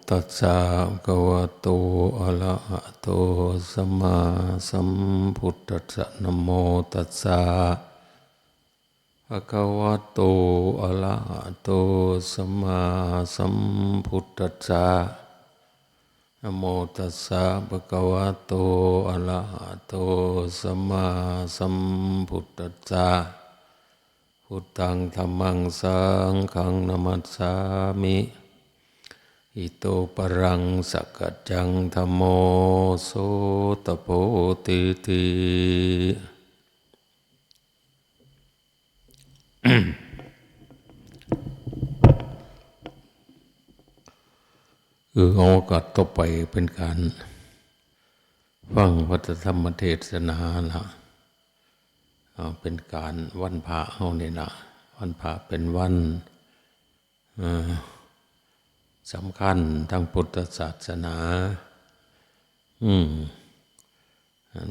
ตัสสะภะคะวะโตอะระหะโตสัมมาสัมพุทธัสสะนะโมตัสสะภะคะวะโตอะระหะโตสัมมาสัมพุทธัสสะนะโมตัสสะภะคะวะโตอะระหะโตสัมมาสัมพุทธัสสะพุทธังธัมมังสังฆังนะมัสสามิอิโตปรังสักกัจจังธัมโมโสตโพธิติเอาโอกาสต่อไปเป็นการฟังพระธรรมเทศนาละเป็นการวันพระเฮานี่ละวันพระเป็นวันสำคัญทางพุทธศาสนา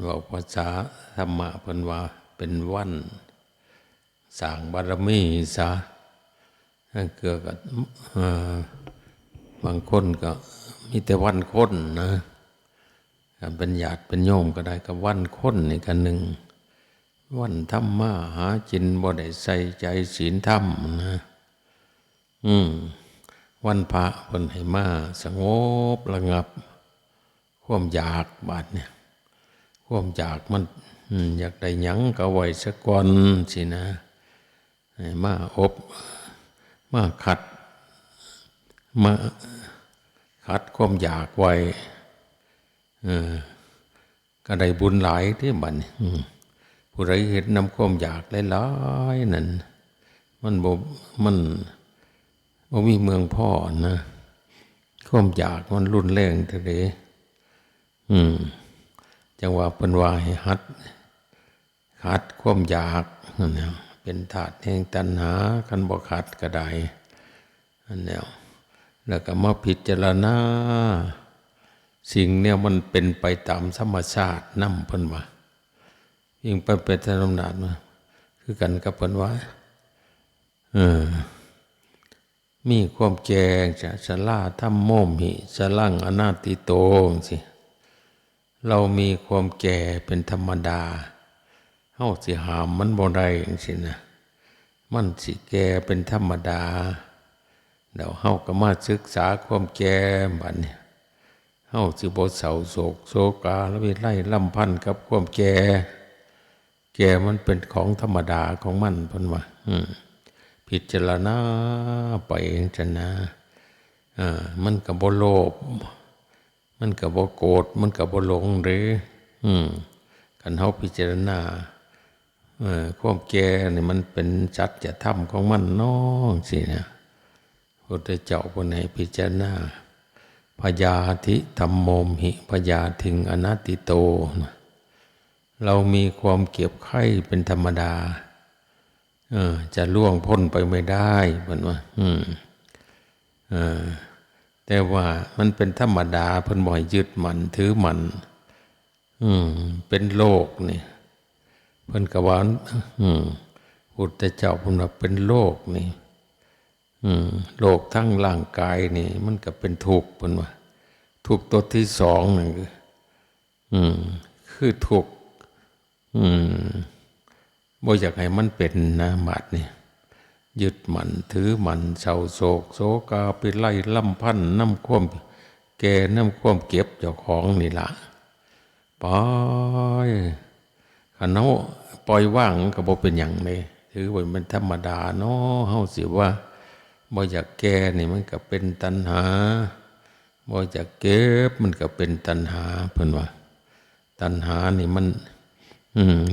บอกภาษาธรรมะเพิ่นว่าเป็นวันสร้างบารมีซะเกี่ยวกับบางคนก็มีแต่วันคนนะเป็นญาติเป็นโยมก็ได้กับวันคนนี่กันหนึ่งวันธรรมะหาจินบ่ได้ใส่ใจศีลธรรมนะวันพระเพิ่นให้มาสงบระงับความอยากบาดเนี่ยความอยากมันอยากได้หยังก็ไว้สักก่อนสินะให้มาอบมาขัดความอยากไว้ก็ได้บุญหลายที่บัดนี้ผู้ใดเห็นนำความอยากหลายๆนั่นมันบ่มีเมืองพ่อนะความอยากมันรุนแรงเท่าใดจังว่าเพิ่นว่าให้ขัดความอยากนั่นแหละเป็นธาตุแห่งตัณหาคันบ่ขัดก็ได้อันแล้วแล้วก็มาพิจารณาสิ่งเนี่ยมันเป็นไปตามธรรมชาตินำเพิ่นว่ายิ่งไปเป็นธรรมชาติมาคือกันกับเพิ่นว่ามีความแก่จะชราธัมโมหิสลังอนาติโตสิเรามีความแก่เป็นธรรมดาเฮาสิห้ามมันบ่ได้จังซี่นะมันสิแก่เป็นธรรมดาเดี๋ยวเฮาก็มาศึกษาความแก่บัดนี้เฮาสิบ่เศร้าโศกโศกาและวิไลลำพันธ์กับความแก่มันเป็นของธรรมดาของมันเพิ่นว่าพิจารณาไปเองจังนะมันก็บ่โลภมันก็บ่โกรธมันก็บ่หลงหรือคันเฮาพิจารณาความแก่นี่มันเป็นสัจธรรมของมันน้องสินะพระพุทธเจ้าเพิ่นให้พิจารณาพยาธิธัมโมหิพยาธิงอนัตติโตเรามีความเก็บไข้เป็นธรรมดาจะล่วงพ้นไปไม่ได้เหมือนว่าแต่ว่ามันเป็นธรรมดาเพิ่นบ่ให้ยึดมันถือมันเป็นโลกนี่เพิ่นก็ว่าพุทธเจ้าเพิ่นว่าเป็นโลกนี่โลกทั้งร่างกายนี่มันก็เป็นทุกข์เพิ่นว่าทุกข์ตัวที่สองนั่นคือทุกข์บ่อยากให้มันเป็นนะบาดนี่ยึดมันถือมันเศร้าโศกโศกาไปไล่ลำพันน้ำความแก่น้ำความเก็บเจ้าของนี่ล่ะปล่อยคันเฮาปล่อยว่างก็บ่เป็นหยังเลยถือว่ามันธรรมดาเนาะเฮาสิว่าบ่อยากแก่นี่มันก็เป็นตัณหาบ่อยากเก็บมันก็เป็นตัณหาเพิ่นว่าตัณหานี่มัน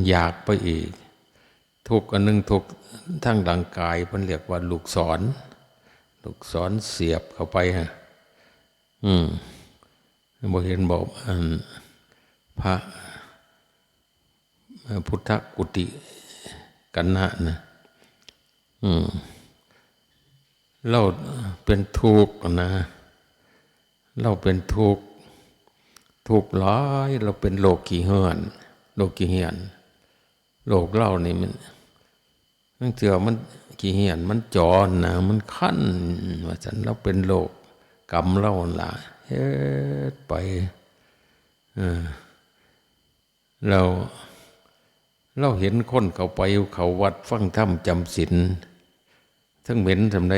อยากไปอีกทุกข์อันนึงทุกข์ทั้งร่างกายเพิ่นเรียกว่าลูกศรเสียบเข้าไปฮะบ่เห็นบอกพระพุทธกุติกันนะเราเป็นทุกข์นะเราเป็นทุกข์หลายเราเป็นโลกีเหียนโลกเรานี่มันเถื่อมันขี้เหียนมันจรนะมันคั้นว่าฉันเราเป็นโลกก กรรมเล่าล่ะเฮ็ดไปเราเห็นคนเขาไปเขาวัดฟังธรรมจำศีลทั้งเหม็นทำได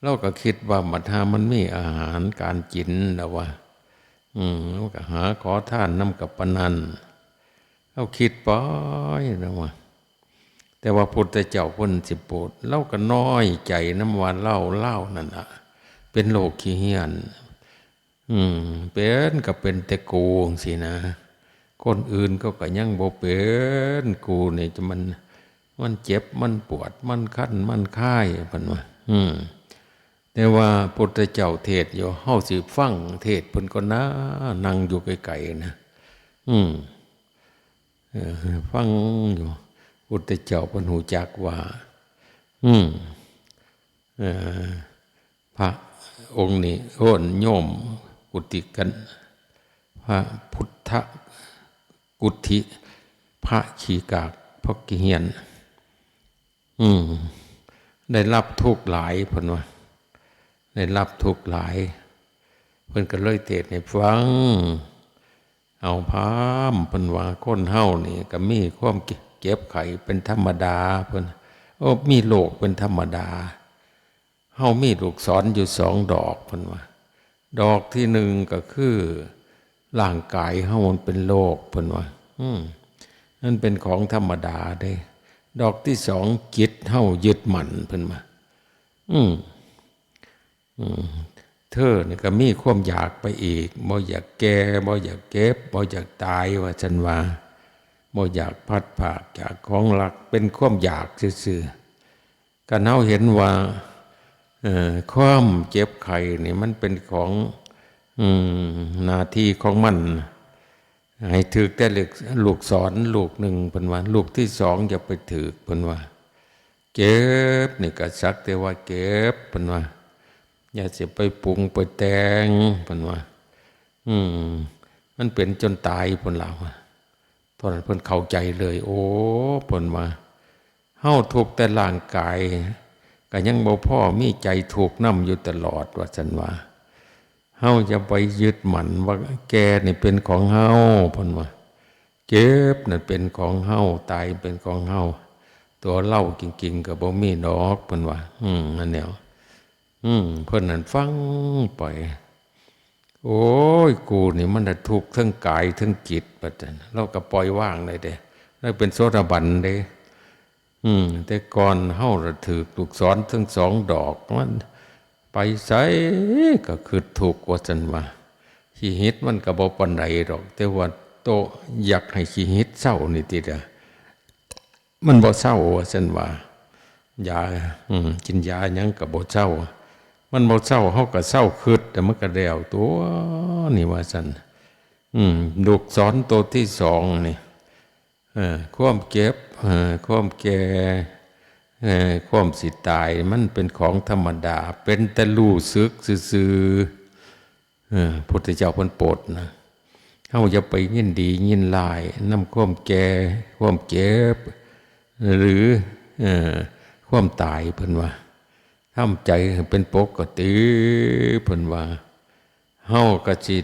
เราก็คิดว่ามัทามันมีอาหารการกินแล้วว่าเราก็หาขอทานน้ำกับปนันเราคิดไปนะว่าแต่ว่าพุทธเจ้าเพิ่นสิโปรดเราก็น้อยใจน้ำวันเล่านั่นน่ะเป็นโลกขี้เหี้ยนเป็นก็เป็นแต่กูสินะคนอื่นก็ยังบ่เป็นกูนี่จะมันเจ็บมันปวดมันคันมันคายเพิ่นว่าแต่ว่าพุทธเจ้าเทศอยู่เฮาสิฟังเทศเพิ่นก็นั่งอยู่ไกลๆนะฟังอยู่พุทธเจ้าเพิ่นหูจักว่าพระองค์นี้โอนโยมกุฏิกันพระพุทธกุฏิพระขีกากพระกิเหียนได้รับทุกข์หลายเพิ่นว่าได้รับทุกข์หลายเพิ่นก็เลยเทศน์ให้ฟังเอาพามเพิ่นว่าคนเฮานี่ก็มีความเก็บไข้เป็นธรรมดาเพิ่นมีโรคเป็นธรรมดาเฮามีลูกศรอยู่2 ดอกเพิ่นว่าดอกที่1ก็คือร่างกายเฮามันเป็นโรคเพิ่นว่านั่นเป็นของธรรมดาเด้ดอกที่2จิตเฮายึดมั่นเพิ่นว่าเธอนี่ก็มีความอยากไปอีกบ่อยากแก่บ่อยากเก็บบ่อยากตายว่าฉันว่าบ่อยากพัดภาคจากของรักเป็นความอยากซื่อๆก็เฮาเห็นว่าความเจ็บไข้นี่มันเป็นของหน้าที่ของมันให้ถือแต่ลูกศรลูกหนึ่งเพิ่นว่าลูกที่2อย่าไปถือเพิ่นว่าเก็บนี่ก็สักแต่ว่าเก็บเพิ่นว่าอย่าสิไปปรุงไปแต่งเพิ่นว่ามันเป็นจนตายเพิ่นล่ะตอนนั้นเพิ่นเข้าใจเลยโอ้เพิ่นว่าเฮาทุกข์แต่ร่างกายก็ยังบ่พอมีใจทุกข์นำอยู่ตลอดว่าซั่นว่าเฮาจะไปยึดมั่นว่าแกนี่เป็นของเฮาเพิ่นว่าเจ็บนั่นเป็นของเฮาตายเป็นของเฮาตัวเล่าจริงๆก็บ่มีดอกเพิ่นว่านั่นแนวเพิ่นนั่นฟังไปโอ้ยกูนี่มันน่ะทุกข์ทั้งกายทั้งจิตบัดนั้นเราก็ปล่อยว่างได้เด้ได้เป็นโสดาบันเด้แต่ก่อนเฮาระถือลูกศรทั้ง2 ดอกมันไปไสก็คือถูกว่าซั่นว่าขี้หิดมันก็บ่ปานใดดอกแต่ว่าโตอยากให้ขี้หิดเศร้านี่ติเด้อมันบ่เศร้าว่าซั่นว่ายากินยาหยังก็บ่เศร้ามันบ่เศร้าเฮาก็เศร้าคิดแต่มันก็แล้วตัวนี่ว่าซั่นลูกศรตัวที่2นี่ความเก็บความแก่ความสิตายมันเป็นของธรรมดาเป็นแต่รู้สึกซื่อๆพุทธเจ้าเพิ่นโปรดนะเฮาอย่าไปยินดียินลายนำความแก่ความเจ็บหรือความตายเพิ่นว่าทำใจให้เป็นปกติเพิ่นว่าเฮาก็สิ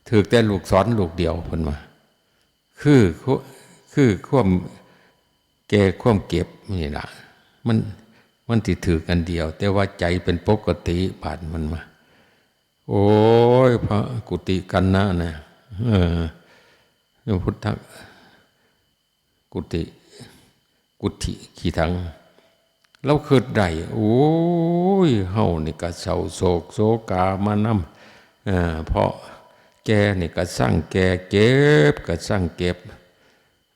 ถูกแต่ลูกศรลูกเดียวเพิ่นว่าคือความแก่ความเก็บนี่ล่ะมันสิถือกันเดียวแต่ว่าใจเป็นปกติบาดมันมาโอ้ยพระกุฏิกันนะเนี่ยพุทธกุฏิขี้ถังเราคิดได้โอ้ยเฮานี่ก็เศร้าโศกโศกามานำเพราะแกนี่ก็สร้างแกเก็บก็สร้างเก็บ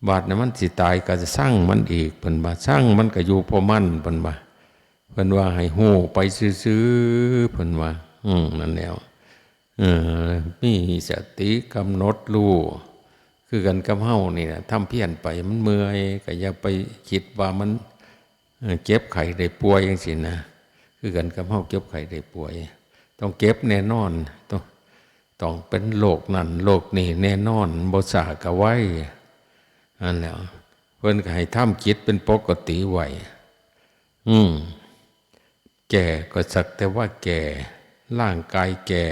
บาดนั้นมันสิตายก็จะสร้างมันอีกเพิ่นว่าสร้างมันก็อยู่พอมันเพิ่นว่าให้ฮู้ไปซื่อๆเพิ่นว่านั่นแนวมีสติกำหนดรู้คือกันกับเฮานี่นะทำเพี้ยนไปมันเมื่อยก็อย่าไปคิดว่ามันเจ็บไข้ได้ป่วยจังซี่นะคือกันกับเฮาเจ็บไข้ได้ป่วยต้องเก็บแน่นอนต้องเป็นโรคนั่นโรคนี่แน่นอนบ่ซ่าก็ไว้นั่นแหละเพิ่นก็ให้ทำจิตเป็นปกติไว้ แก่ก็สักแต่ว่าแก่ร่างกายแก่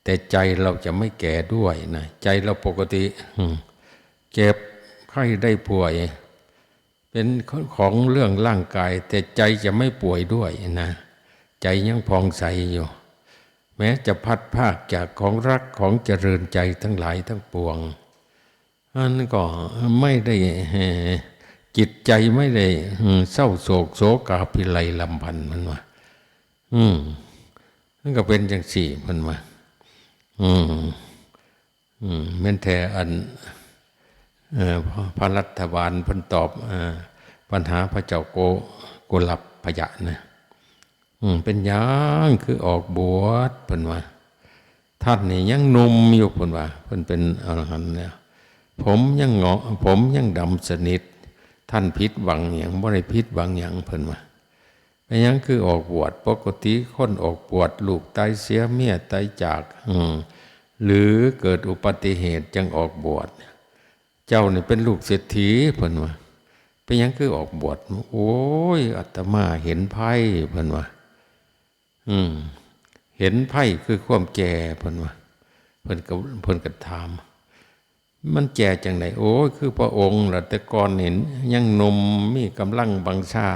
แต่ใจเราจะไม่แก่ด้วยนะใจเราปกติเจ็บไข้ได้ป่วยเป็นของเรื่องร่างกายแต่ใจจะไม่ป่วยด้วยนะใจยังผ่องใสอยู่แม้จะพัดภาคจากของรักของเจริญใจทั้งหลายทั้งปวงอันก็ไม่ได้จิตใจไม่ได้เศร้าโศกโศกาภิไลลำพันธ์มันว่านั่นก็เป็นจังสี่มันว่าแม้แต่อันพระรัฐบาลเพิ่นตอบปัญหาพระเจ้าโกลับพยะนะเป็นยังคือออกบวชเพิ่นว่าท่านนี่ยังหนุ่มอยู่เพิ่นว่าเพิ่นเป็นอรหันต์แล้วผมยังเงาะผมยังดำสนิทท่านผิดหวังอย่างบ่ได้ผิดหวังอย่างเพิ่นว่าเป็นยังคือออกบวชปกติคนออกบวชลูกตายเสียเมียตายจากหรือเกิดอุบัติเหตุจึงออกบวชเจ้านี่เป็นลูกเศรษฐีเพิ่นว่าเป็นยังคือออกบวชโอ้ยอาตมาเห็นไพ่เพิ่นว่าเห็นไพ่คือความแก่เพิ่นว่าเพิ่นก็ถามมันแก่จังไดโอ้ยคือพระองค์ล่ะแต่ก่อนเห็นยังหนุ่มมีกำลังบังชา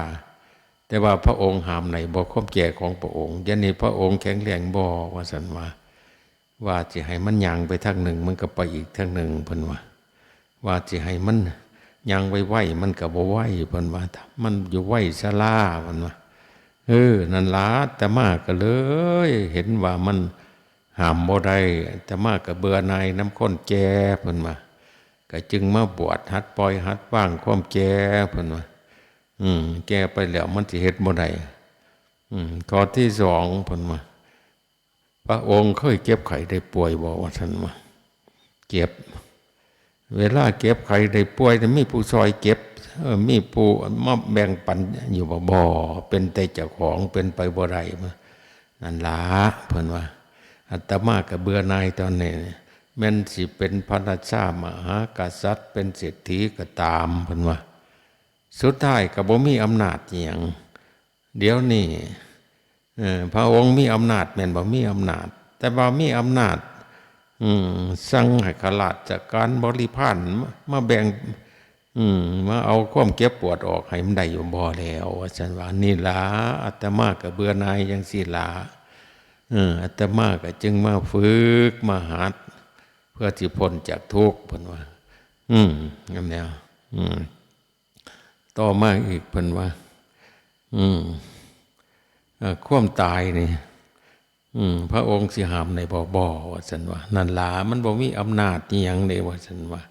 แต่ว่าพระองค์ห้ามไหนบ่ความแก่ของพระองค์ยันนี้พระองค์แข็งแรงบ่ว่าซั่นว่าสิให้มันย่างไปทางหนึ่งมันก็ไปอีกทางหนึ่งเพิ่นว่าสิให้มันย่างไวๆมันก็บ่ไหวเพิ่นว่ามันอยู่ไหวศาลาเพิ่นว่านั่นล่ะแต่มาก็เลยเห็นว่ามันห้ามบ่ได้แต่มาก็เบื่อหน่ายน้ำคนแก่เพิ่นว่าก็จึงมาบวชหัดปล่อยหัดวางความแก่เพิ่นว่าแก่ไปแล้วมันสิเฮ็ดบ่ได้ข้อที่สองเพิ่นว่าพระองค์เคยเก็บไข้ได้ป่วยบ่ว่าซั่นว่าเก็บเวลาเก็บไข้ได้ป่วยแต่มีผู้ซอยเก็บมีผู้มาแบ่งปันอยู่บ่เป็นแต่เจ้าของเป็นไปบ่ได้นั่นล่ะเพิ่นว่าอาตมาก็เบื่อหน่ายตอนนี้แม้นสิเป็นพระราชามหากษัตริย์เป็นเศรษฐีก็ตามเพิ่นว่าสุดท้ายก็บ่มีอำนาจอิหยังเดี๋ยวนี้พระองค์มีอำนาจแม่นบ่มีอำนาจแต่ว่ามีอำนาจสั่งให้ข้าราชการบริพารมาแบ่งมาเอาความเก็บปวดออกให้มันได้อยู่บ่แล้วว่าซั่นว่านี่ล่ะอาตมาก็เบื่อหน่ายจังซี่ล่ะอาตมาก็จึงมาฝึกมาหัดเพื่อที่พ้นจากทุกข์เพิ่นว่างั้นแนวต่อมาอีกเพิ่นว่าความตายนี่พระองค์สิห้ามในบ่ว่าซั่นว่านั่นล่ะมันบ่มีอำนาจอิหยังเด้ว่าซั่นว่า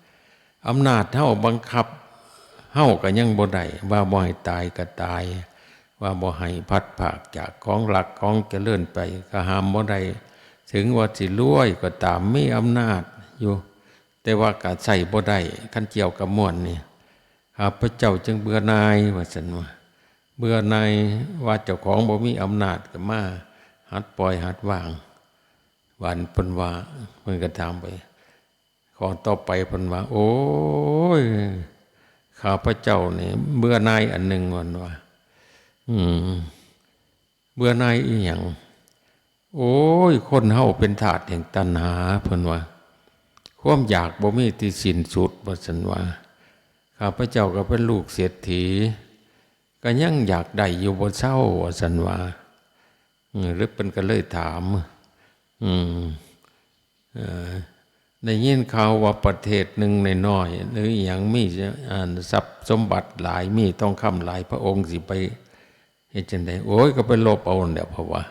อำนาจเฮาบังคับเฮาก็ยังบ่ได้ว่าบ่ให้ตายก็ตายว่าบ่ให้พัดภาคจากของหลักของเจริญไปก็ห้ามบ่ได้ถึงว่าสิรวยก็ตามมีอำนาจอยู่แต่ว่าก็ใช้บ่ได้คันเกี่ยวกับม่วนนี่ข้าพเจ้าจึงเบื่อหน่ายว่าซั่นว่าเบื่อหน่ายว่าเจ้าของบ่มีอำนาจก็มาหัดปล่อยหัดวางวันเพิ่นว่าเพิ่นก็ถามไปขอต่อไปเพิ่นว่าโอ้ยข้าพเจ้านี่เบื่อหน่ายอันหนึ่งวันว่าเบื่อหน่ายอีหยังโอ้ยคนเฮาเป็นทาสแห่งตัณหาเพิ่นว่าความอยากบ่มีที่สิ้นสุดว่าซั่นว่าข้าพเจ้าก็เป็นลูกเศรษฐีก็ยังอยากได้อยู่บ่เศร้าว่าซั่นว่าหรือเป็นก็เลยถามได้ยินข่าวว่าประเทศหนึ่งน้อยๆหรืออย่างมีทรัพย์สมบัติหลายมีทองคำหลายพระองค์สิไปเฮ็ดจังได๋โอ้ยก็ไปลบเอาเดี๋ยวเพราะว่า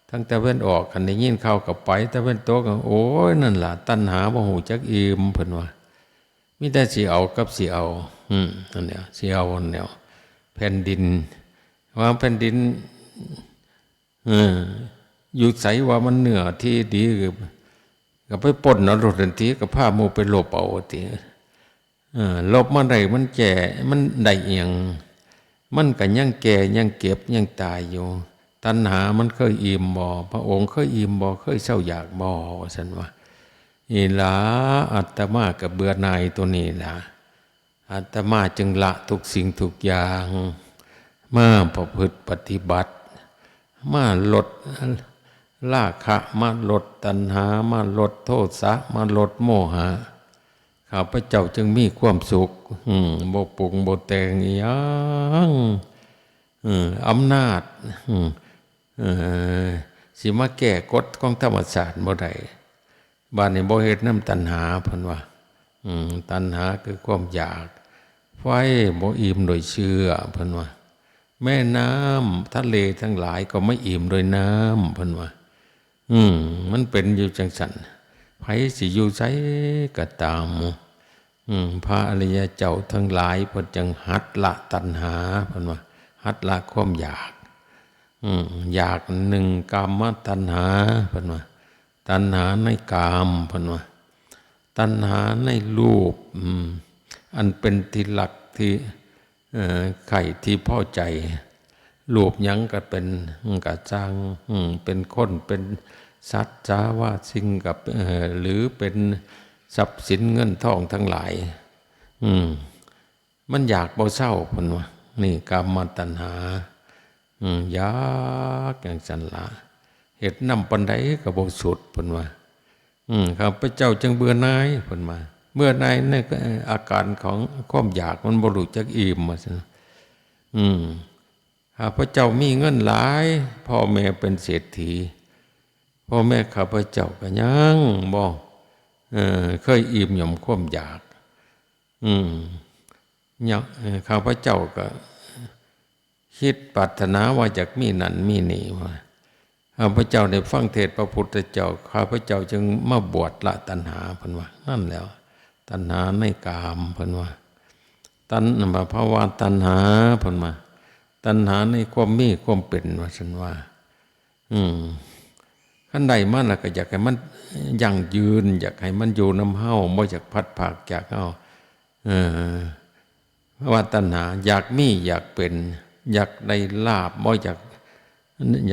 ทั้งตะเว้นออกคันได้ยินข่าวก็ไปตะเว้นตกก็โอ้ยนั่นล่ะตัณหาบ่ฮู้จักอิ่มเพิ่นว่ามีแต่สิเอากับสิเอานั่นแหละสิเอานั่นแหละแผ่นดินว่าแผ่นดินอยู่ไสว่ามันเนื้อที่ดีก็ไปปล้นเอารถทันทีก็พาหมู่ไปลบเอาติลบมาได้มันแก่มันได้เอียงมันก็ยังแก่ยังเก็บยังตายอยู่ตัณหามันเคยอิ่มบ่พระองค์เคยอิ่มบ่เคยเศร้าอยากบ่ว่าซั่นว่านี่ล่ะอาตมาก็เบื่อหน่ายตัวนี้ล่ะอาตมาจึงละทุกสิ่งทุกอย่างมาประพฤติปฏิบัติ มาลดราคะมาลดตัณหามาลดโทสะมาลดโมหะข้าพเจ้าจึงมีความสุขบ่ปรุงบ่แต่งอีหยังอำนาจเอ่อสิมาแก้กฎของธรรมศาสตร์บ่ได้บ้านนี้บ่เฮ็ดนำตัณหาเพิ่นว่าตัณหาคือความอยากไฟบ่อิ่มโดยเชื่อเพิ่นว่าแม่น้ำทะเลทั้งหลายก็ไม่อิ่มโดยน้ำเพิ่นว่ามันเป็นอยู่จังซั่นไผสิอยู่ไสก็ตามพระอริยเจ้าทั้งหลายเพิ่นจังหัดละตัณหาเพิ่นว่าหัดละความอยากอยากหนึ่งกามตัณหาเพิ่นว่าตัณหาในกามเพิ่นว่าตัณหาในรูปอันเป็นที่หลักที่ไข่ที่พอใจรูปหยังก็เป็นกะจังเป็นคนเป็นสัตว์จาว่าสิ่งกับหรือเป็นทรัพย์สินเงินทองทั้งหลายมันอยากบ่เศร้าเพิ่นว่านี่กามตัณหาอยากอย่างสันละเฮ็ดนำปานใดก็บ่สุดเพิ่นว่าข้าพเจ้าจึงเบื่อหน่ายเพิ่นว่าเมื่อหน่ายนี่ก็อาการของความอยากมันบ่รู้จักอิ่มว่าซั่นข้าพเจ้ามีเงินหลายพ่อแม่เป็นเศรษฐีพ่อแม่ข้าพเจ้าก็ยังบ่เคยอิ่มหย่อมความอยากข้าพเจ้าก็คิดปรารถนาว่าอยากมีนั่นมีนี่ว่าข้าพเจ้าได้ฟังเทศน์พระพุทธเจ้าข้าพเจ้าจึงมาบวชละตัณหาเพิ่นว่านั่นแล้วตัณหาในกามเพิ่นว่าตัณหาภาวะตัณหาเพิ่นว่าตัณหาในความมีความเป็นว่าซั่นว่าคันใดมันล่ะก็อยากให้มันยั่งยืนอยากให้มันอยู่นำเฮาบ่อยากพัดภาคจากเฮาว่าตัณหาอยากมีอยากเป็นอยากได้ลาภบ่อยา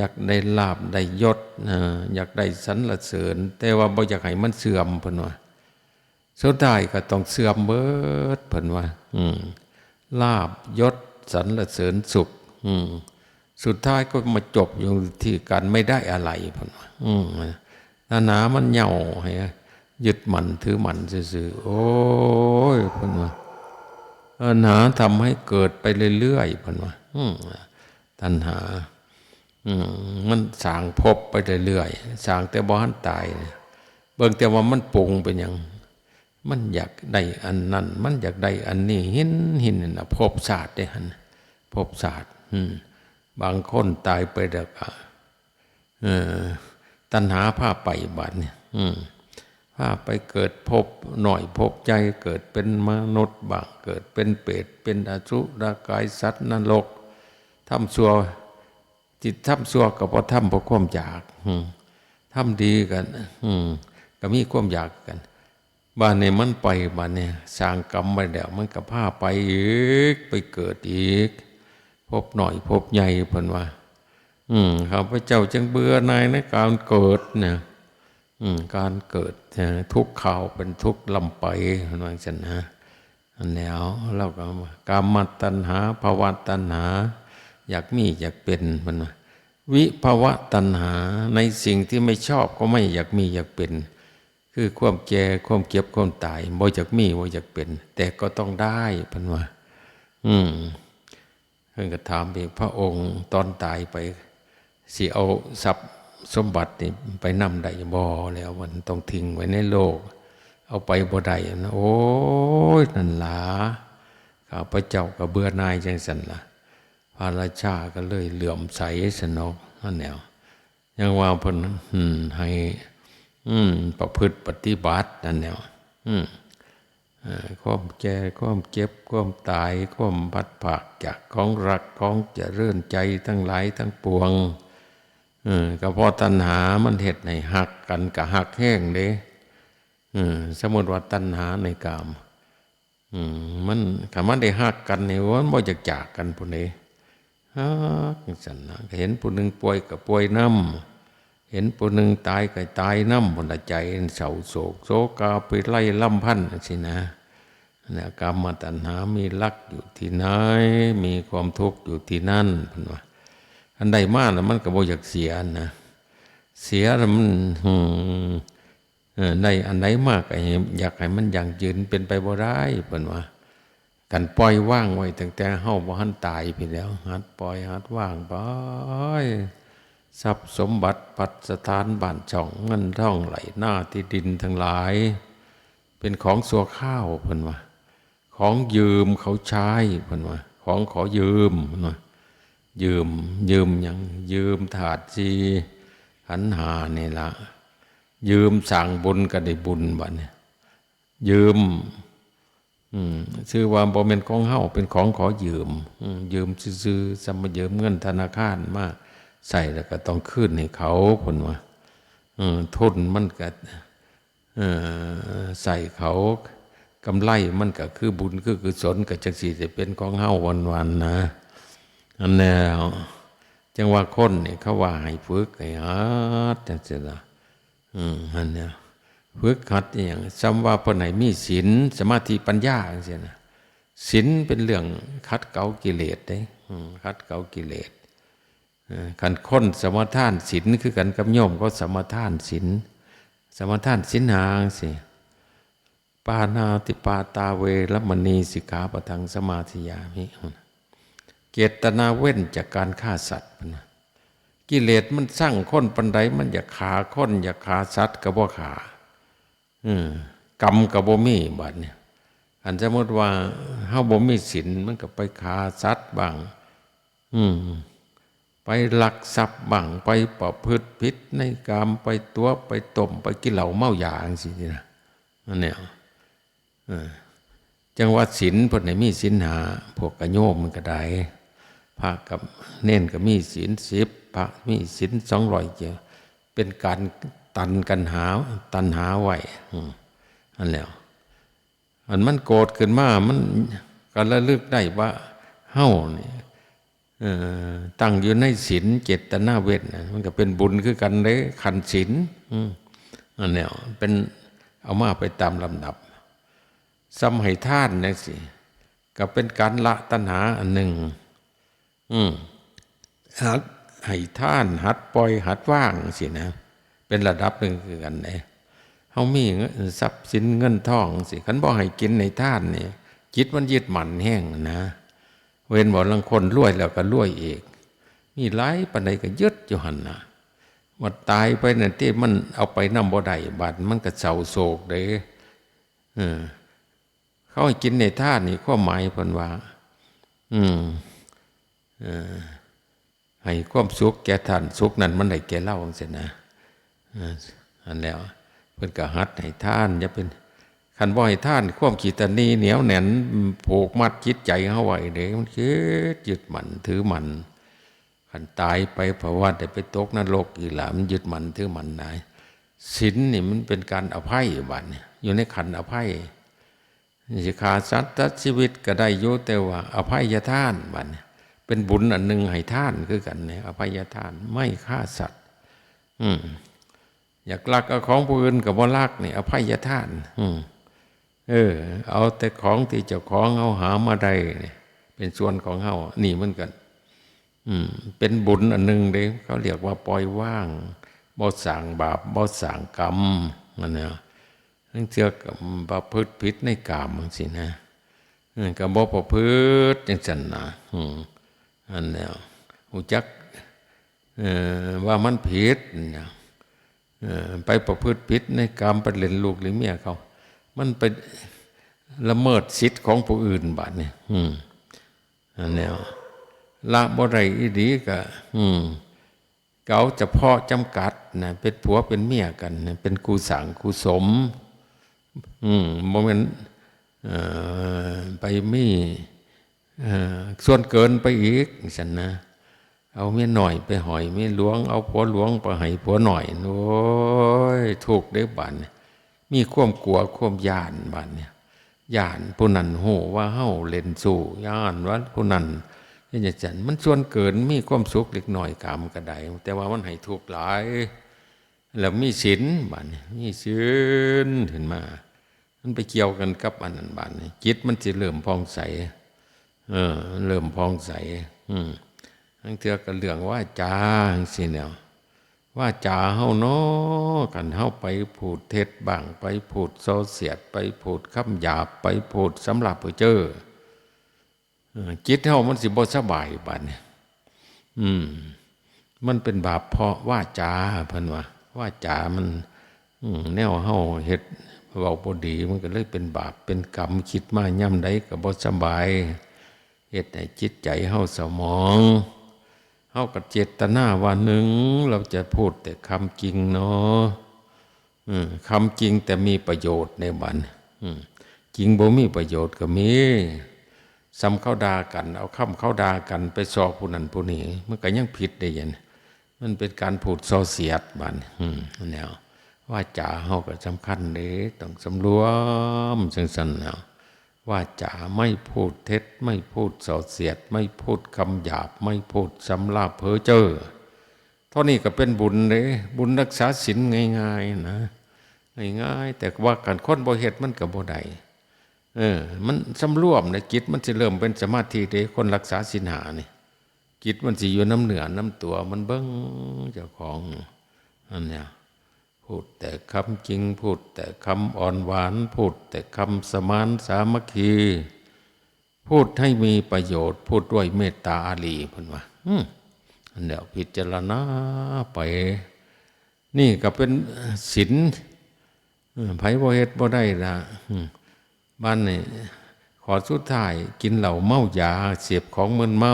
กได้ลาภได้ยศอยากได้สรรเสริญแต่ว่าบ่อยากให้มันเสื่อมเพิ่นว่าสุดท้ายก็ต้องเสื่อมเบิดเพิ่นว่าลาภยศสรรเสริญสุขสุดท้ายก็มาจบอยู่ที่การไม่ได้อะไรเพิ่นว่าตัณหามันเหย่าให้ยึดมั่นถือมั่นซื่อๆโอ้ยเพิ่นว่าตัณหาทำให้เกิดไปเรื่อยๆเพิ่นว่าตัณหามันสร้างภพไปเรื่อยๆสร้างแต่บ่ทันตายเบิ่งแต่ว่ามันปรุงเป็นหยังมันอยากได้อันนั้นมันอยากได้อันนี้เห็นนั่นน่ะภพชาติได้หั่นภพชาติบางคนตายไปแล้วก็ตัณหาพาไปบัดเนี่ยพาไปเกิดภพหน่อยภพใจเกิดเป็นมนุษย์บ้างเกิดเป็นเปรตเป็นอสุรกายสัตว์นรกทำชั่วจิตทำชั่วก็บ่ทำเพราะความอยากทำดีกันก็มีความอยากกันบ้านนี้มันไปบ้านนี้สร้างกรรมไว้แล้วมันก็พาไปอีกไปเกิดอีกพบหน่อยพบใหญ่เพิ่นว่าข้าพเจ้าจึงเบื่อหน่ายในการเกิดเนี่ยการเกิดทุกข์ข่าวเป็นทุกข์ลำไปเพิ่นว่าซั่นนะอันแล้วเราก็กามตัณหาภวตัณหาอยากมีอยากเป็นเพิ่นว่าวิภวตัณหาในสิ่งที่ไม่ชอบก็ไม่อยากมีอยากเป็นคือความแก่ความเก็บความตายบ่อยากมีบ่อยากเป็นแต่ก็ต้องได้เพิ่นว่าเพิ่นก็ถามอีกพระองค์ตอนตายไปสิเอาทรัพย์สมบัตินี่ไปนำได้บ่แล้วมันต้องทิ้งไว้ในโลกเอาไปบ่ได้นะโอ้ยนั่นล่ะข้าพเจ้าก็เบื่อหน่ายจังซั่นล่ะพระราชาก็เลยเหลื่อมใสสนองนั่นแนวยังว่าเพิ่นให้ประพฤติปฏิบัตินั่นแนวความแก่ความเจ็บความตายความพัดภาคจากของรักของเจริญใจทั้งหลายทั้งปวงก็เพราะตัณหามันเฮ็ดให้หักกันก็หักแห้งเด้สมมุติว่าตัณหาในกามมันถ้ามันได้หักกันนี่มันบ่อยากจากกันพุ่นเด้ฮักจังซั่นน่ะเห็นผู้หนึงป่วยก็ป่วยนำเห็นผู้หนึ่งตายก็ตายน้ำบนใจเศร้าโศกโศกาไปไล่ลำพันธ์สินะกามตัณหามีลักอยู่ที่ไหนมีความทุกข์อยู่ที่นั่นเพิ่นว่า อันใดมากแล้วมันก็บ่อยากเสียนะเสียแล้วมันได้อันไหนมากอยากให้มันยั่งยืนเป็นไปบ่ได้เพิ่นว่ากันปล่อยว่างไว้ตั้งแต่เฮาบ่ทันตายไปแล้วหัดปล่อยหัดว่างไปทรัพย์สมบัติพัสถานบ้านช่องเงินทองไหลหน้าที่ดินทั้งหลายเป็นของสัวข้าวเพิ่นว่าของยืมเขาใช้เพิ่นว่าของขอยืมเพิ่นว่ายืมหยังยืมถาดจีขันหานี่ล่ะยืมสั่งบุญก็ได้บุญบัดนี้ยืมชื่อว่าบ่แม่นของเฮาเป็นของขอยืมยืมซื่อๆสมยืมเงินธนาคารมาใส่แล้วก็ต้องคืนให้เขาเพิ่นว่าทุนมันก็ใส่เขากำไรมันก็คือบุญคือกุศลก็จังสิจะเป็นของเฮาวันๆนะอันแนวจังว่าคนนี่เขาว่าให้ฝึกให้หัดจังซี่ล่ะอันเนี้ยฝึกหัดอย่างซ้ำว่าผู้ไหนมีศีลสมาธิปัญญาจังซี่นะศีลเป็นเรื่องขัดเกลากิเลสเด้ขัดเกลากิเลสคันคนสมทานศีลคือกันกับโยมก็สมทานศีลสมทานศีลหางสิปานาติปาตาเวรมณีสิกขาปะทังสมาธิยามิเจตนาเว้นจากการฆ่าสัตว์กิเลสมันสร้างคนปันใดมันอยากฆ่าคนอยากฆ่าสัตว์ก็บ่ฆ่ากรรมก็บ่มีบัดเนี่ยอันสมมติว่าเฮาบ่มีศีลมันก็ไปฆ่าสัตว์บ้างไปลักทรัพย์บ้างไปประพฤติผิดในกามไปตัวไปต้มไปกินเหล้าเมายาจังซี่นะอันเนี้ยจังว่าศีลเพิ่นให้มีศีลห้าพวกกะโยมมันก็ได้พระกับเน้นก็มีศีล10พระมีศีล200เกี่ยวเป็นการตันหาไว้อันแล้วอันมันโกรธขึ้นมามันก็ระลึกได้ว่าเฮานี่ตั้งอยู่ในศีลเจตนาเวทมันก็เป็นบุญคือกันเลยขันศีลอันเนี้ยเป็นเอามาไปตามลำดับซ้ำให้ทานนี่สิก็เป็นการละตัณหาอันหนึ่งหัดให้ทานหัดปล่อยหัดว่างสินะเป็นระดับหนึ่งคือกันเลยเฮามีทรัพย์สินเงินทองสิคันบ่ให้กินในทานนี่จิตมันยึดมั่นแห้งนะเว้นบ่ลังคนรวยแล้วก็รวยอีกมีหลายปานใดก็ยึดอยู่หั่นน่ะว่าตายไปนั่นที่มันเอาไปนำบ่ได้บาดมันก็เศร้าโศกเด้เขาให้กินในทานนี่ความหมายเพิ่นว่าให้ความสุขแก่ท่านสุขนั้นมันได้แก่เราจังซี่นะอันแล้วเพิ่นก็หัดให้ทานอย่าเป็นคันบ่ให้ทานความขี้ตนีเหนียวแน่นผูกมัดจิตใจเฮาไว้เด้มันคิดยึดมั่นถือมั่นคันตายไปเพราะว่าได้ไปตกนรกอีกล่ะมันยึดมั่นถือมั่นได้ศีลนี่มันเป็นการอภัยบัดเนี่ยอยู่ในขันธ์อภัยสิฆ่าสัตว์ตัดชีวิตก็ได้อยู่แต่ว่าอภัยทานบัดเนี่ยเป็นบุญอันหนึ่งให้ทานคือกันเนี่ยอภัยทานไม่ฆ่าสัตว์อยากลักเอาของผู้อื่นก็บ่ลักนี่อภัยทานเอาแต่ของที่เจ้าของเอาหามาได้เป็นส่วนของเฮานี่มันกันเป็นบุญอันหนึ่งเด้เขาเรียกว่าปล่อยว่างบ่สร้างบาปบ่สร้างกรรมมันเนี่ยทั้งเชื่อกับประพฤติผิดในกามจังซี่นะก็บ่ประพฤติจังซั่นนะอันแล้วฮู้จักว่ามันผิดเนี่ยไปประพฤติผิดในกามไปเล่นลูกหรือเมียเขามันไปละเมิดสิทธิ์ของผู้อื่นบัดนี้อันแล้วละบ่ได้อีดีก็เกาเฉพาะจำกัดนะเป็นผัวเป็นเมียกันนะเป็นคู่สังคู่สมบ่แม่นไปมีส่วนเกินไปอีกซั่นนะเอาเมียหน่อยไปหอยเมียหลวงเอาผัวหลวงไปให้ผัวหน่อยโอ้ยถูกได้บัดนี้มีความกลัวความย้านบัดนี้ย้านผู้นั้นโหว่าเฮาเล่นสู้ย้านว่าผู้นั้นนี่จังมันส่วนเกินมีความสุขเล็กน้อยกามก็ได้แต่ว่ามันให้ทุกข์หลายแล้วมีศีลบัดนี้มีศีลเห็นมามันไปเกี่ยวกันกับอันนั้นบัดนี้จิตมันสิเริ่มผ่องใสเริ่มผ่องใส ทั้งเทื่อก็เรื่องว่าจาจังซี่แนวว่าจาเฮาเนาะกันเฮาไปพูดเท็จบ้างไปพูดส่อเสียดไปพูดคำหยาบไปพูดสำหรับผู้เจ้อจิตเฮามันสิบ่สบายบัดนี้มันเป็นบาปเพราะว่าจาเพิ่นว่าจามันแนวเฮาเฮ็ดเว้าบ่ดีมันก็เลยเป็นบาปเป็นกรรมคิดมายามใดก็บ่สบายเฮ็ดให้จิตใจเฮาเศร้าหมองเฮาก็เจตนาว่าหนึ่งเราจะพูดแต่คำจริงเนาะคำจริงแต่มีประโยชน์ในบัดจริงบ่มีประโยชน์ก็มีซ้ำเข้าด่ากันเอาคำเข้าด่ากันไปสอบผู้นั้นผู้นี้มันก็ยังผิดได้ยันมันเป็นการพูดส่อเสียดบัดแนวว่าจาเฮาก็สำคัญเด้ต้องสำรวมจังซั่นแนวว่าจาไม่พูดเท็จไม่พูดส่อเสียดไม่พูดคำหยาบไม่พูดสำลาบเพ้อเจ้อเท่านี้ก็เป็นบุญเด้บุญรักษาศีลง่ายๆนะง่ายๆแต่ว่าการคนบ่เฮ็ดมันก็บ่ได้มันสำรวมนะจิตมันสิเริ่มเป็นสมาธิเด้คนรักษาศีลห้านี่จิตมันสิอยู่น้ำเหนือน้ำตัวมันเบิ่งเจ้าของนั่นเนี่ยพูดแต่คำจริงพูดแต่คำอ่อนหวานพูดแต่คำสมานสามัคคีพูดให้มีประโยชน์พูดด้วยเมตตาอารีเพิ่นว่าอันเดียวพิจารณาไปนี่ก็เป็นศีลไผบ่เฮ็ดบ่ได้ละบ้านนี่ขอสุดท้ายกินเหล้าเมายาเสพของมึนเมา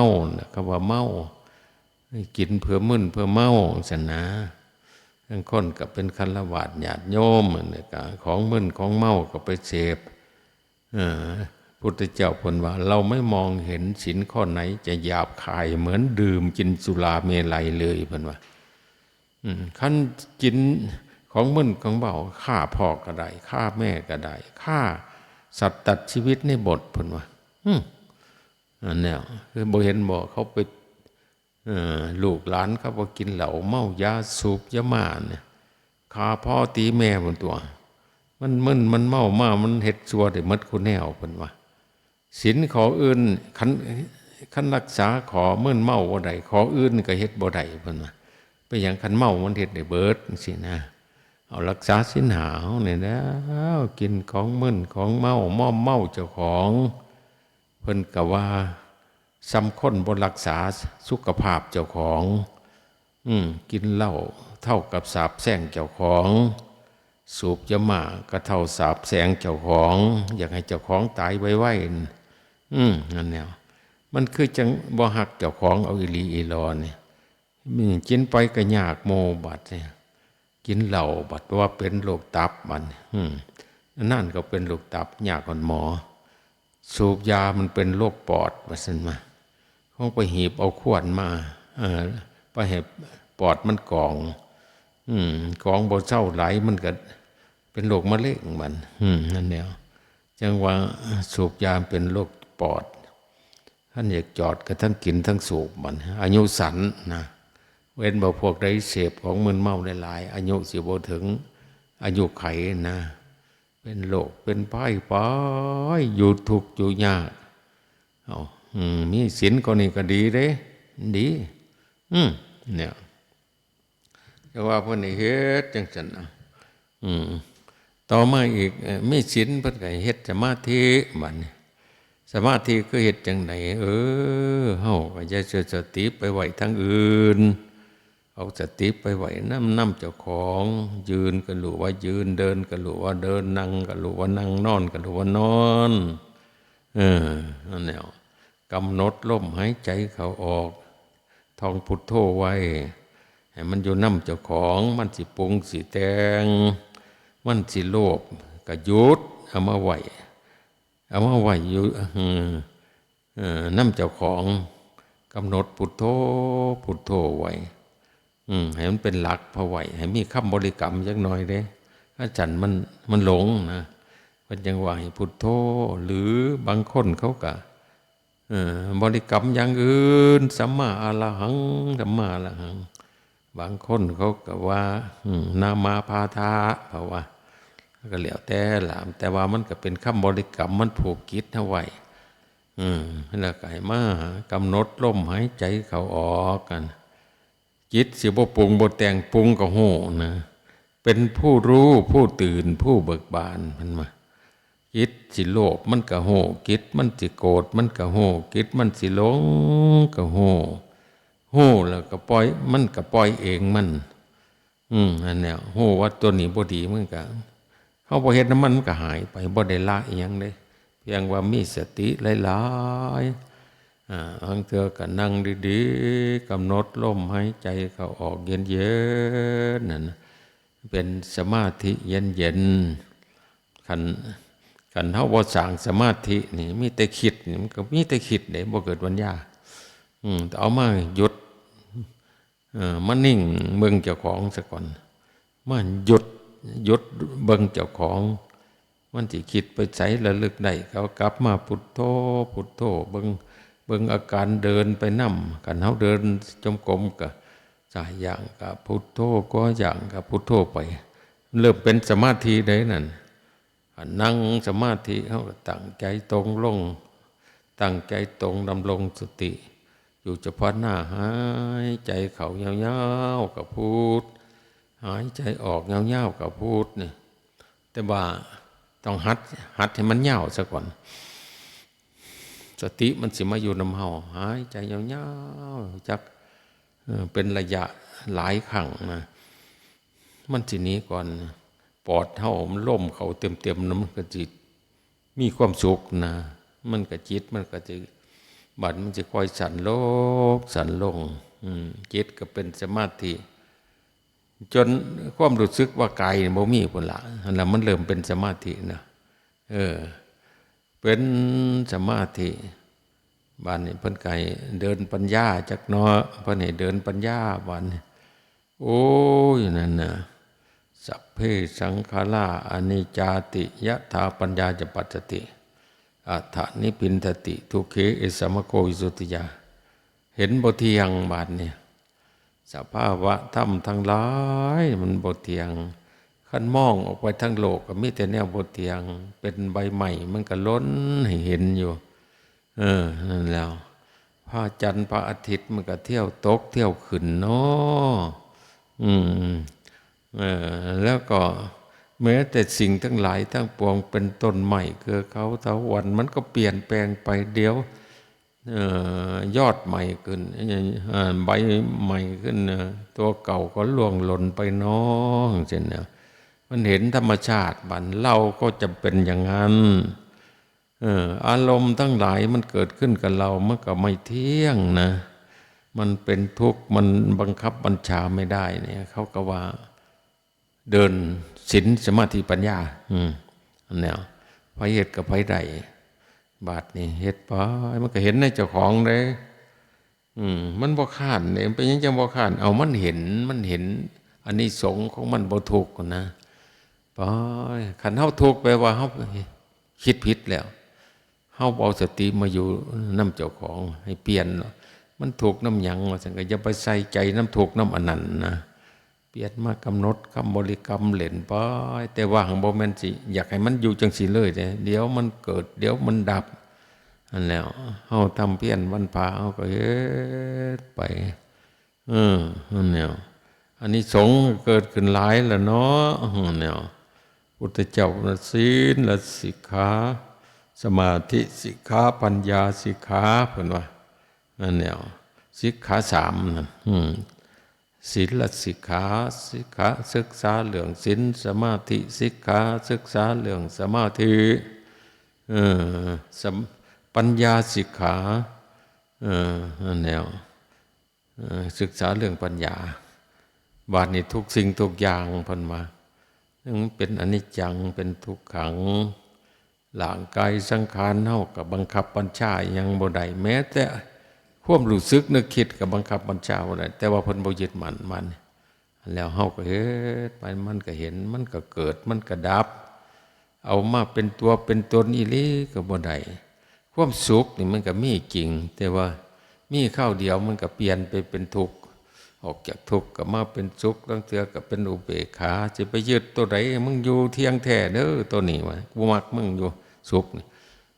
ก็ว่าเมากินเพื่อมึนเพื่อเมาซั่นนะทั้งคนก็เป็นฆราวาสญาติโยมเนี่ยก็ของมึนของเมาก็ไปเสพพุทธเจ้าเพิ่นว่าเราไม่มองเห็นศีลข้อไหนจะหยาบคายเหมือนดื่มกินสุราเมลัยเลยเพิ่นว่าคันกินของมึนของเมาฆ่าพ่อก็ได้ฆ่าแม่ก็ได้ฆ่าสัตว์ตัดชีวิตในบทเพิ่นว่าอันเนี้ยคือบ่เห็นบ่เขาไปลูกหลานเขาบ่กินเหล้าเมายาสูบยาม่าเนี่ยฆ่าพ่อตีแม่บนตัวมันมึนมันเมามามันเฮ็ดชั่วได้หมดคู่แนวเพิ่นว่าศีลขออื่นคันรักษาขอมึนเมาบ่ได้ขออื่นก็เฮ็ดบ่ได้เพิ่นว่าไปหยังคันเมามันเฮ็ดได้เบิดจังซี่นะเอารักษาศีลห้าเนี่ยแล้วกินของมึนของเมาม่อมเมาเจ้าของเพิ่นก็ว่าซ้ำคนบ่รักษาสุขภาพเจ้าของกินเหล้าเท่ากับสาปแช่งเจ้าของสูบยาม่าก็เท่าสาปแช่งเจ้าของอยากให้เจ้าของตายไวๆนั่นแนวมันคือจังบ่ฮักเจ้าของเอาอีหลีอีหลอนี่กินไปก็ยากโมบัดเนี่ยกินเหล้าบัดว่าเป็นโรคตับมันนั่นก็เป็นโรคตับยากกว่าหมอสูบยามันเป็นโรคปอดว่าซั่นมาเขาไปหีบเอาขวดมาไปให้ปอดมันกองบ่เศร้าไหลมันก็เป็นโรคมะเร็งมันนั่นแนวจังว่าสูบยาเป็นโรคปอดท่านอยากจอดก็ทั้งกินทั้งสูบมันอายุสั้นนะเว้นบ่พวกได้เสพของมึนเมาหลายๆอายุสิบ่ถึงอายุไขนะเป็นโรคเป็นภัยไปอยู่ทุกข์อยู่ยากมีศีลก็นี่ก็ดีเด้ดีเนี่ยแต่ว่าเพิ่นให้เฮ็ดจังซั่นต่อมาอีกมีศีลเพิ่นก็เฮ็ดสมาธิบัดนี้สมาธิคือเฮ็ดจังไดเฮาก็อย่าเสียสติไปไว้ทางอื่นเอาสติไปไว้นำเจ้าของยืนก็รู้ว่ายืนเดินก็รู้ว่าเดินนั่งก็รู้ว่านั่งนอนก็รู้ว่านอนนั่นแหละกำหนดลมหายใจเข้าออกท่องพุทโธไว้ให้มันอยู่นำเจ้าของมันสิปรุงสิแต่งมันสิโลภก็หยุดเอามาไว้อยู่นำเจ้าของกำหนดพุทโธพุทโธไว้ให้มันเป็นหลักพอไหวให้มีคำบริกรรมจักหน่อยเด้ถ้าฉันมันหลงนะเป็นจังหวะให้พุทโธหรือบางคนเขาก็บริกรรมอย่างอื่นสัมมาอรหังสัมมาอรหังบางคนเขาก็ว่านามาพาทาเพราะว่าก็แล้วแต่ละแต่ว่ามันก็เป็นคำบริกรรมมันผูกจิตเอาไว้ แล้วก็ให้มากำหนดลมหายใจเข้าออกกันจิตสิบ่ปรุงบ่แต่งปรุงก็โหนะเป็นผู้รู้ผู้ตื่นผู้เบิกบานมันมาจิตสิโลภมันก็โหจิตมันสิโกรธมันก็โหจิตมันสิหลงก็โหแล้วก็ปล่อยมันก็ปล่อยเองมันอันเนี้ยโหว่าตัวนี้บ่ดีมันก็เฮาบ่เฮ็ดน้ำมันก็หายไปบ่ได้ละอีหยังเด้เพียงว่ามีสติหลายๆบางเทื่อก็นั่งดีๆกำหนดลมหายใจเข้าออกเย็นๆนั่นเป็นสมาธิเย็นๆคันเฮาบ่สร้างสมาธินี่มีแต่คิดนี่มันก็มีแต่คิดเด้บ่เกิดปัญญาแต่เอามาหยุดมันนิ่งเบิ่งเจ้าของซะก่อนมันหยุดเบิ่งเจ้าของมันสิคิดไปไสระลึกได้เขากลับมาพุทโธพุทโธเบิ่งอาการเดินไปนำกันเฮาเดินจงกรมก็สายอย่างก็พุทโธก็อย่างก็พุทโธไปเริ่มเป็นสมาธิได้นั่นนั่งสมาธิเฮาตั้งใจตรงลงตั้งใจตรงดำรงสติอยู่เฉพาะหน้าหายใจเข้ายาวๆกับพุทหายใจออกยาวๆกับพุทนี่แต่ว่าต้องหัดให้มันยาวซะก่อนสติมันสิมาอยู่นำเฮาหายใจยาวๆจักเป็นระยะหลายครั้งนะมันสิหนีก่อนปอดเฮามันล่มเข้าเต็มๆนะมันก็จิตมีความสุขนะมันก็จิตมันก็จะบัดมันจะค่อยสั่นลงจิตก็เป็นสมาธิจนความรู้สึกว่ากายบ่มีพุ่นละอันนั้นมันเริ่มเป็นสมาธินะเป็นสมาธิบ้านนี้เพิ่นไก่เดินปัญญาจักเนาะเพิ่นให้เดินปัญญาบ้านนี้โอ้ยนั่นน่ะสัพเพสังขาราอนิจจาติยะถาปัญญาจะปัสสติอัฏฐานิพินทติทุกเขเอสัมมโกวิสุทธิยาเห็นบ่เที่ยงบาดนี้สภาวะธรรมทั้งหลายมันบ่เที่ยงคันมองออกไปทั้งโลกก็มีแต่แนวบ่เที่ยงเป็นใบใหม่มันก็ล้นให้เห็นอยู่นั่นแล้วพระจันทร์พระอาทิตย์มันก็เที่ยวตกเที่ยวขึ้นเนาะแล้วก็แม้แต่สิ่งทั้งหลายทั้งปวงเป็นต้นใหม่เกิดเขาเถาวัลย์มันก็เปลี่ยนแปลงไปเดี๋ยวยอดใหม่ขึ้นใบใหม่ขึ้นตัวเก่าก็ล่วงหล่นไปน้องเช่นเนี่ยมันเห็นธรรมชาติบันเราก็จะเป็นอย่างนั้นอารมณ์ทั้งหลายมันเกิดขึ้นกับเรามันก็ไม่เที่ยงนะมันเป็นทุกข์มันบังคับบัญชาไม่ได้เนี่ยเขาก็ว่าเดินศีลสมาธิปัญญาอันเนี้ยไผเฮ็ดกับไผได้บาดนี่เฮ็ดไปมันก็เห็นในเจ้าของเด้มันบ่ค้านเนี่ยเป็นยังจังบ่ค้านเอามันเห็นอันนี้สงส์ของมันบ่ถูกนะไปคันเฮาถูกแปลว่าเฮาคิดผิดแล้วเฮาเอาสติมาอยู่นำเจ้าของให้เปลี่ยนมันถูกน้ำหยังว่าซั่นก็อย่าไปใส่ใจน้ำถูกน้ำอันนั้นนะเปลี่ยนมากำหนดคำบริกรรมเล่นไปแต่ว่าหังบ่แม่นสิอยากให้มันอยู่จังซี่เลยเดี๋ยวมันเกิดเดี๋ยวมันดับอันแล้วเฮาทำเพี้ยนวันพาเฮาก็เฮ็ดไปอันแล้วอันนี้สงฆ์เกิดขึ้นหลายแล้วเนาะเนี่ยพุทธเจ้าศีลและสิกขาสมาธิสิกขาปัญญาสิกขาเพิ่นว่านั่นแนวสิกขา3นั่นศีลสิกขาศึกษาเรื่องศีลสมาธิสิกขาศึกษาเรื่องสมาธิปัญญาสิกขานั่นแนวศึกษาเรื่องปัญญาบาดนี้ทุกสิ่งทุกอย่างเพิ่นมาเป็นอนิจจังเป็นทุกขังร่างกายสังขารเฮาก็บังคับบัญชายังบ่ได้แม้แต่ความรู้สึกนึกคิดก็บังคับบัญชาบ่ได้แต่ว่าเพิ่นบ่ยึดมั่นมันแล้วเฮาก็เฮ็ดไปมันก็เห็นมันก็เกิดมันก็ดับเอามาเป็นตัวเป็นตนอีหลีก็บ่ได้ความสุขนี่มันก็มีจริงแต่ว่ามีข้าวเดียวมันก็เปลี่ยนไปเป็นทุกข์ออกจากทุกข์ก็มาเป็นสุขบางเทื่อก็เป็นอุเบกขาสิไปยึดตัวใดมึงอยู่เที่ยงแท้เด้อตัวนี้ว่ากูมักมึงอยู่สุขนี่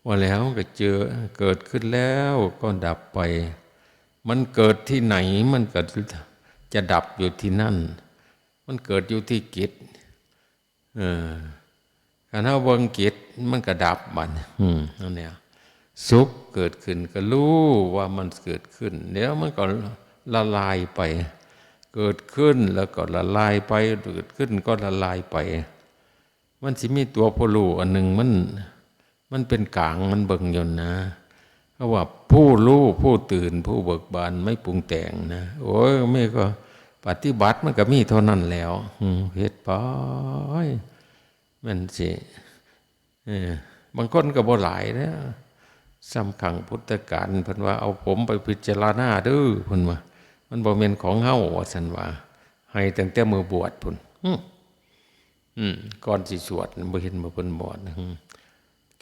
ว่าแล้วก็เจอเกิดขึ้นแล้วก็ดับไป มันเกิดที่ไหนมันก็จะดับอยู่ที่นั่น มันเกิดอยู่ที่จิตการถ้าเบิ่งจิตมันก็ดับมันนั่นเนี่ยสุขเกิดขึ้นก็รู้ว่ามันเกิดขึ้นเดี๋ยวมันก็ละลายไป เกิดขึ้นแล้วก็ละลายไปเกิดขึ้นก็ละลายไป มันสิมีตัวผู้รู้อันหนึ่งมันเป็นกลางมันเบิ่งอยู่นะเพราะว่าผู้รู้ผู้ตื่นผู้เบิกบานไม่ปรุงแต่งนะโอ้ยไม่ก็ปฏิบัติมันก็มีเท่านั้นแล้วเฮ็ดไปมันสิบางคนก็บ่หลายนะสำคัญพุทธกาลเพิ่นว่าเอาผมไปพิจารณาเด้อเพิ่นว่ามันบ่แม่นของเฮาว่าซั่นว่าให้ตั้งแต่มื้อบวชพุ่นก่อนสิสวดบ่เห็นบ่เพิ่นบวช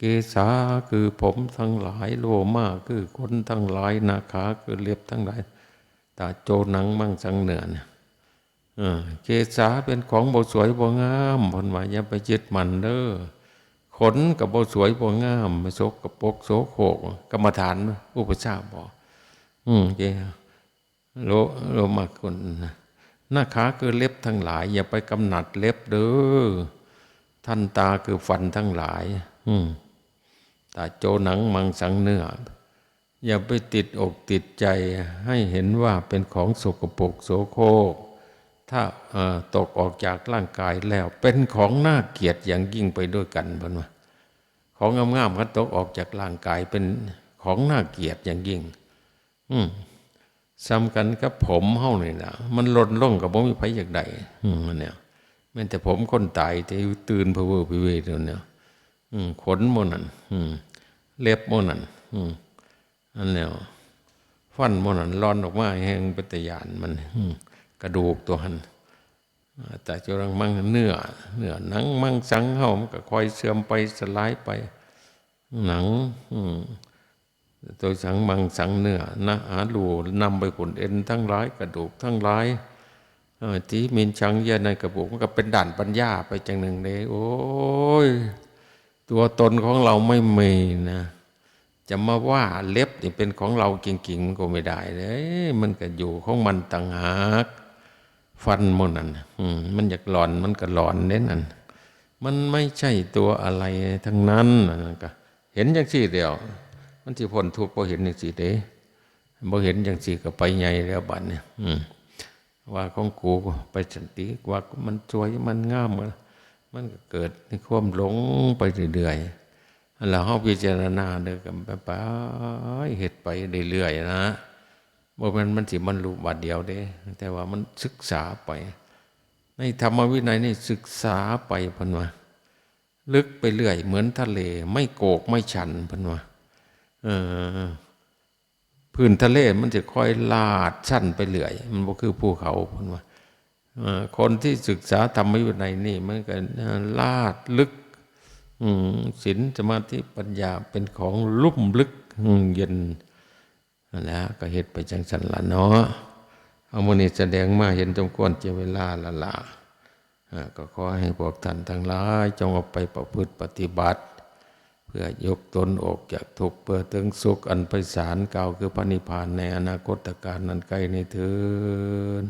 เกศาคือผมทั้งหลายโลมาคือคนทั้งหลายนาขาคือเล็บทั้งหลายตาโจหนังมั่งสังเนื้อเนี่ยเกศาเป็นของบ่สวยบ่งามเพิ่นว่าอย่าไปยึดมันเด้อขนก็บ่สวยบ่งามไม่สกปรกโสโครกกรรมฐานอุปชฌาย์บอกเกโลมาคนหน้าขาคือเล็บทั้งหลายอย่าไปกำหนัดเล็บเด้อท่านตาคือฟันทั้งหลายตาโจหนังมังสังเนื้ออย่าไปติดอกติดใจให้เห็นว่าเป็นของสกปรกโสโครกถ้าตกออกจากร่างกายแล้วเป็นของน่าเกลียดอย่างยิ่งไปด้วยกันเพิ่นว่าของงามๆก็ตกออกจากร่างกายเป็นของน่าเกลียดอย่างยิ่งซ้ำกันกับผมเฮานี่นะมันหล่นลงกับบ่มีไผอยากได้เนี่ยแม้แต่ผมคนตายที่ตื่นเพ้อเว้อพิเวทเนี่ยขนหมดนั่นเล็บหมดนั่นอันแล้วฟันหมดนั่นร้อนออกมาแห้งเป็นตะยานมันกระดูกตัวหันแต่จรังมั่งเนื้อหนังมั่งสังเฮามันก็ค่อยเสื่อมไปสลายไปหนังตัวสังมังสังเนื้อนะอาลูนำไปผลเอ็นทั้งหลายกระดูกทั้งหลายที่มินชังเยในกระบุกมันก็เป็นด่านปัญญาไปจังหนึ่งเลยโอ้ยตัวตนของเราไม่มีนะจะมาว่าเล็บนี่เป็นของเราจริงๆมันก็ไม่ได้เลยมันก็อยู่ของมันต่างหากฟันมันนั่นมันอยากหลอนมันก็หลอนเน้นนั่นมันไม่ใช่ตัวอะไรทั้งนั้นก็เห็นอย่างสี่เดียวมันที่พ้นทุกข์พอเห็นอย่างสี่เด้พอเห็นอย่างสี่ก็ไปใหญ่แล้วบัดเนี่ยว่าของกูไปสันติว่ามันสวยมันงามมันก็เกิดในความหลงไปเรื่อยๆแล้วเฮาพิจารณาเด้อกันไปเฮ็ดไปเรื่อยๆนะบ่แม่นมันสิบรรลุบัดเดียวเด้แต่ว่ามันศึกษาไปในธรรมวินัยนี่ศึกษาไปเพิ่นว่าลึกไปเรื่อยเหมือนทะเลไม่โกกไม่ชันเพิ่นว่าพื้นทะเลมันจะค่อยลาดชั้นไปเรื่อยมันบ่คือภูเขาเพิ่นว่าคนที่ศึกษาธรรมวินัยนี่มันก็ลาดลึกศีลสมาธิปัญญาเป็นของลุ่มลึกเย็นแล้วก็เฮ็ดไปจังซั่นล่ะเนาะเอามื้อนี้แสดงมาเห็นสมควรเจเวลาละล่ะก็ขอให้พวกท่านทั้งหลายจงเอาไปประพฤติปฏิบัติเพื่อยกตนออกจากทุกข์เพื่อถึงสุขอันไพศาลกล่าวคือพระนิพพานในอนาคตการนั้นไกลนี้เถิด